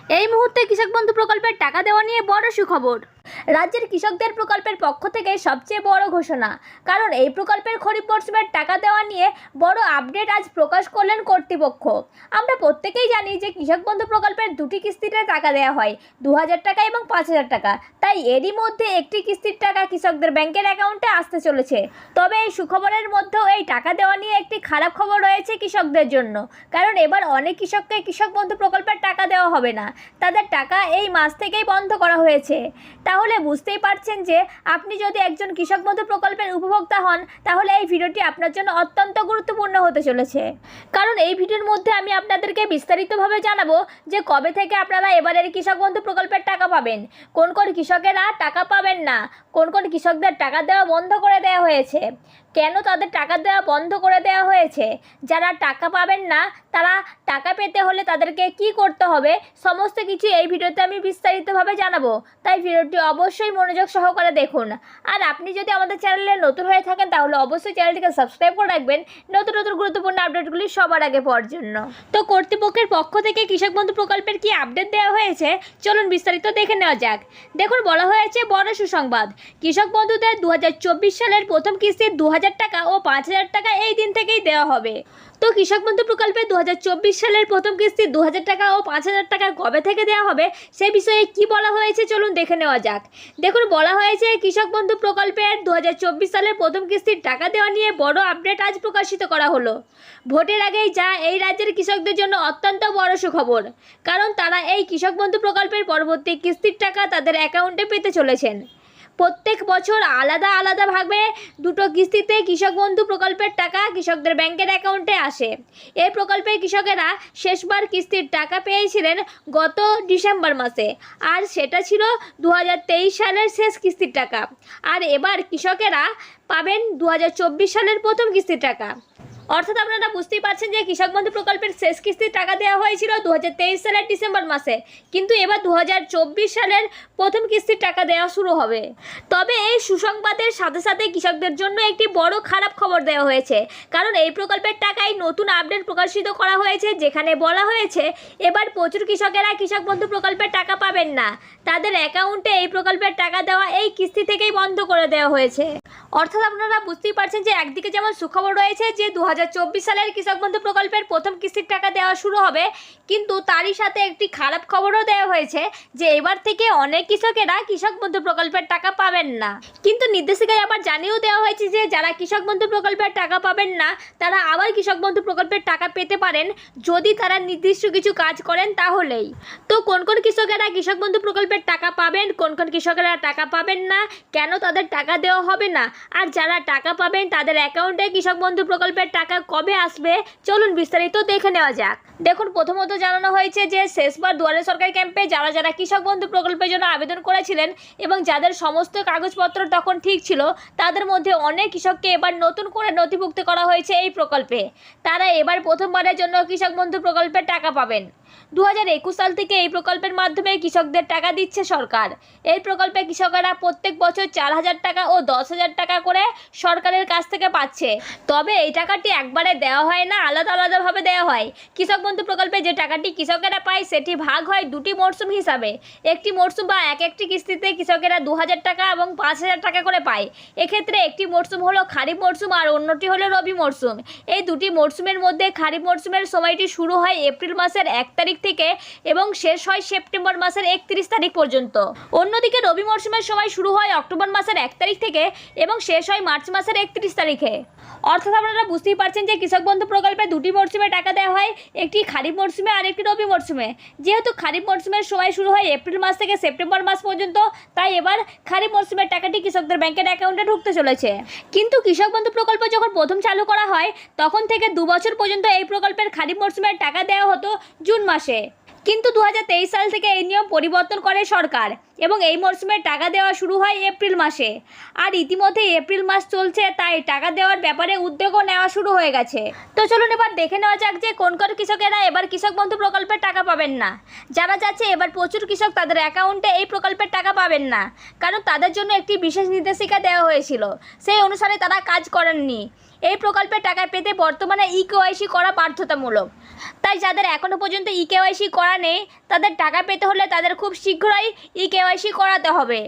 এই মুহূর্তে কৃষক বন্ধু প্রকল্পের টাকা দেওয়া নিয়ে বড় সুখবর। রাজ্যের কৃষকদের প্রকল্পের পক্ষ থেকে সবচেয়ে বড় ঘোষণা, কারণ এই প্রকল্পের খরিফ মরশুমের টাকা দেওয়া নিয়ে বড় আপডেট আজ প্রকাশ করলেন কর্তৃপক্ষ। আমরা প্রত্যেকেই জানি যে কৃষক বন্ধু প্রকল্পের দুটি কিস্তিতে টাকা দেওয়া হয়, 2000 টাকা এবং 5000 টাকা। তাই এরই মধ্যে একটি কিস্তির টাকা কৃষকদের ব্যাংকের অ্যাকাউন্টে আসতে চলেছে। তবে এই সুখবরের মধ্যেও এই টাকা দেওয়া নিয়ে একটি খারাপ খবর রয়েছে কৃষকদের জন্য, কারণ এবার অনেক কৃষককে কৃষক বন্ধু প্রকল্পের টাকা দেওয়া হবে না, তাদের টাকা এই মাস থেকেই বন্ধ করা হয়েছে। তাহলে বুঝতেই পারছেন যে আপনি যদি একজন কৃষক বন্ধু প্রকল্পের উপভোক্তা হন, তাহলে এই ভিডিওটি আপনার জন্য অত্যন্ত গুরুত্বপূর্ণ হতে চলেছে। কারণ এই ভিডিওর মধ্যে আমি আপনাদেরকে বিস্তারিতভাবে জানাবো যে কবে থেকে আপনারা এবারের কৃষক বন্ধু প্রকল্পের টাকা পাবেন, কোন কোন কৃষকেরা টাকা পাবেন না, কোন কোন কৃষকদের টাকা দেওয়া বন্ধ করে দেওয়া হয়েছে, কেন তাদের টাকা দেওয়া বন্ধ করে দেওয়া হয়েছে, যারা টাকা পাবেন না তারা টাকা পেতে হলে তাদেরকে কি করতে হবে, সমস্ত কিছু এই ভিডিওতে আমি বিস্তারিতভাবে জানাবো। তাই ভিডিওটি অবশ্যই মনোযোগ সহকারে দেখুন। আর আপনি যদি আমাদের চ্যানেলে নতুন হয়ে থাকেন তাহলে অবশ্যই চ্যানেলটিকে সাবস্ক্রাইব করে রাখবেন নতুন নতুন গুরুত্বপূর্ণ আপডেটগুলি সবার আগে পাওয়ার জন্য। তো কর্তৃপক্ষের পক্ষ থেকে কৃষক বন্ধু প্রকল্পের কি আপডেট দেওয়া হয়েছে, চলুন বিস্তারিত দেখে নেওয়া যাক। দেখুন, বলা হয়েছে বড় সুসংবাদ, কৃষক বন্ধুদের 2024 সালের প্রথম কিস্তি 2000 টাকা ও 5000 টাকা এই দিন থেকেই দেওয়া হবে। তো কৃষক বন্ধু প্রকল্পে 2024 সালের প্রথম কিস্তি 2000 টাকা ও 5000 টাকা কবে থেকে দেওয়া হবে সে বিষয়ে কি বলা হয়েছে চলুন দেখে নেওয়া যাক। দেখুন, বলা হয়েছে কৃষক বন্ধু প্রকল্পের 2024 সালের প্রথম কিস্তির টাকা দেওয়া নিয়ে বড় আপডেট আজ প্রকাশিত করা হলো। ভোটের আগেই যা এই রাজ্যের কৃষকদের জন্য অত্যন্ত বড় সুখবর, কারণ তারা এই কৃষক বন্ধু প্রকল্পের পরবর্তী কিস্তির টাকা তাদের অ্যাকাউন্টে পেতে চলেছেন। প্রত্যেক বছর আলাদা আলাদাভাবে দুটো কিস্তিতে কৃষক বন্ধু প্রকল্পের টাকা কৃষকদের ব্যাংকের অ্যাকাউন্টে আসে। এই প্রকল্পের কৃষকেরা শেষবার কিস্তির টাকা পেয়েছিলেন গত ডিসেম্বর মাসে, আর সেটা ছিল 2023 সালের শেষ কিস্তির টাকা। আর এবার কৃষকেরা পাবেন 2024 সালের প্রথম কিস্তির টাকা। অর্থাৎ আপনারা বুঝতেই পারছেন যে কৃষক বন্ধু প্রকল্পের শেষ কিস্তির টাকা দেওয়া হয়েছিল 2023 সালের ডিসেম্বর মাসে, কিন্তু এবার 2024 সালের প্রথম কিস্তির টাকা দেওয়া শুরু হবে। তবে এই সুসংবাদের সাথে সাথে কৃষকদের জন্য একটি বড় খারাপ খবর দেওয়া হয়েছে, কারণ এই প্রকল্পের টাকায় নতুন আপডেট প্রকাশিত করা হয়েছে, যেখানে বলা হয়েছে এবার প্রচুর কৃষকেরা কৃষক বন্ধু প্রকল্পের টাকা পাবেন না, তাদের অ্যাকাউন্টে এই প্রকল্পের টাকা দেওয়া এই কিস্তি থেকেই বন্ধ করে দেওয়া হয়েছে। অর্থাৎ আপনারা বুঝতেই পারছেন যে একদিকে যেমন সুখবর রয়েছে যে 2024 সালের কৃষক বন্ধু প্রকল্পের প্রথম কিস্তির টাকা দেওয়া শুরু হবে, কিন্তু তারই সাথে একটি খারাপ খবরও দেওয়া হয়েছে যে এবার থেকে অনেক কৃষকেরা কৃষক বন্ধু প্রকল্পের টাকা পাবেন না। কিন্তু নির্দেশিকায় আবার জানিয়েও দেওয়া হয়েছে যে যারা কৃষক বন্ধু প্রকল্পের টাকা পাবেন না তারা আবার কৃষক বন্ধু প্রকল্পের টাকা পেতে পারেন যদি তারা নির্দিষ্ট কিছু কাজ করেন তাহলেই। তো কোন কোন কৃষকেরা কৃষক বন্ধু প্রকল্পের টাকা পাবেন, কোন কোন কৃষকেরা টাকা পাবেন না, কেন তাদের টাকা দেওয়া হবে না, আর যারা টাকা পাবেন তাদের অ্যাকাউন্টে কৃষক বন্ধু প্রকল্পের টাকা কবে আসবে চলুন বিস্তারিত দেখে নেওয়া যাক। দেখুন, প্রথমত জানানো হয়েছে যে শেষবার দুয়ারে সরকারি ক্যাম্পে যারা যারা কৃষক বন্ধু প্রকল্পের জন্য আবেদন করেছিলেন এবং যাদের সমস্ত কাগজপত্র তখন ঠিক ছিল, তাদের মধ্যে অনেক কৃষককে এবার নতুন করে নথিভুক্ত করা হয়েছে এই প্রকল্পে। তারা এবার প্রথমবারের জন্য কৃষক বন্ধু প্রকল্পের টাকা পাবেন। 2021 সাল থেকে এই প্রকল্পের মাধ্যমে কৃষকদের টাকা দিচ্ছে সরকার। এই প্রকল্পে কৃষকেরা প্রত্যেক বছর 4000 টাকা ও 10,000 টাকা করে সরকারের কাছ থেকে পাচ্ছে। তবে এই টাকাটি একবারে দেওয়া হয় না, আলাদা আলাদাভাবে দেওয়া হয়। কৃষক বন্ধু প্রকল্পে যে টাকাটি কৃষকেরা পায় সেটি ভাগ হয় দুটি মরশুম হিসাবে। একটি মরশুম বা একটি কিস্তিতে কৃষকেরা 2000 টাকা এবং 5000 টাকা করে পায়। এক্ষেত্রে একটি মরশুম হলো খারিফ মরশুম আর অন্যটি হলো রবি মরশুম। এই দুটি মরশুমের মধ্যে খারিফ মরশুমের সময়টি শুরু হয় এপ্রিল মাসের 1 তারিখ থেকে এবং শেষ হয় সেপ্টেম্বর মাসের 31 তারিখ পর্যন্ত। অন্যদিকে রবি মরশুমের সময় শুরু হয় অক্টোবর মাসের 1 তারিখ থেকে এবং শেষ হয় মার্চ মাসের 31 তারিখে। অর্থাৎ আপনারা বুঝতেই পারছেন যে কৃষক বন্ধু প্রকল্পে দুটি মরশুমে টাকা দেওয়া হয়, একটি খারিফ মরশুমে আর একটি রবি মরশুমে। যেহেতু খারিফ মরশুমের সময় শুরু হয় এপ্রিল মাস থেকে সেপ্টেম্বর মাস পর্যন্ত, তাই এবার খারিফ মরশুমের টাকাটি কৃষকদের ব্যাংকের অ্যাকাউন্টে ঢুকতে চলেছে। কিন্তু কৃষক বন্ধু প্রকল্প যখন প্রথম চালু করা হয় তখন থেকে 2 বছর পর্যন্ত এই প্রকল্পের খারিফ মরশুমের টাকা দেওয়া হতো জুন মাসে। কিন্তু 2023 সাল থেকে এই নিয়ম পরিবর্তন করে সরকার। এবং এই মরশুমে টাকা দেওয়া শুরু হয় এপ্রিল মাসে। আর ইতিমধ্যে এপ্রিল মাস চলছে, তাই টাকা দেওয়ার ব্যাপারে উদ্যোগও নেওয়া শুরু হয়ে গেছে। তো চলুন এবার দেখে নেওয়া যাক যে কোন কোন কৃষকেরা এবার কৃষক বন্ধু প্রকল্পের টাকা পাবেন না। জানা যাচ্ছে এবার প্রচুর কৃষক তাদের অ্যাকাউন্টে এই প্রকল্পের টাকা পাবেন না, কারণ তাদের জন্য একটি বিশেষ নির্দেশিকা দেওয়া হয়েছিল, সেই অনুসারে তারা কাজ করেননি। এই প্রকল্পের টাকা পেতে বর্তমানে ইকেওয়াইসি করা বাধ্যতামূলক। তাই যাদের এখনও পর্যন্ত ইকেওয়াইসি করা নেই, তাদের টাকা পেতে হলে তাদের খুব শীঘ্রই ইকেওয়াইসি করাতে হবে।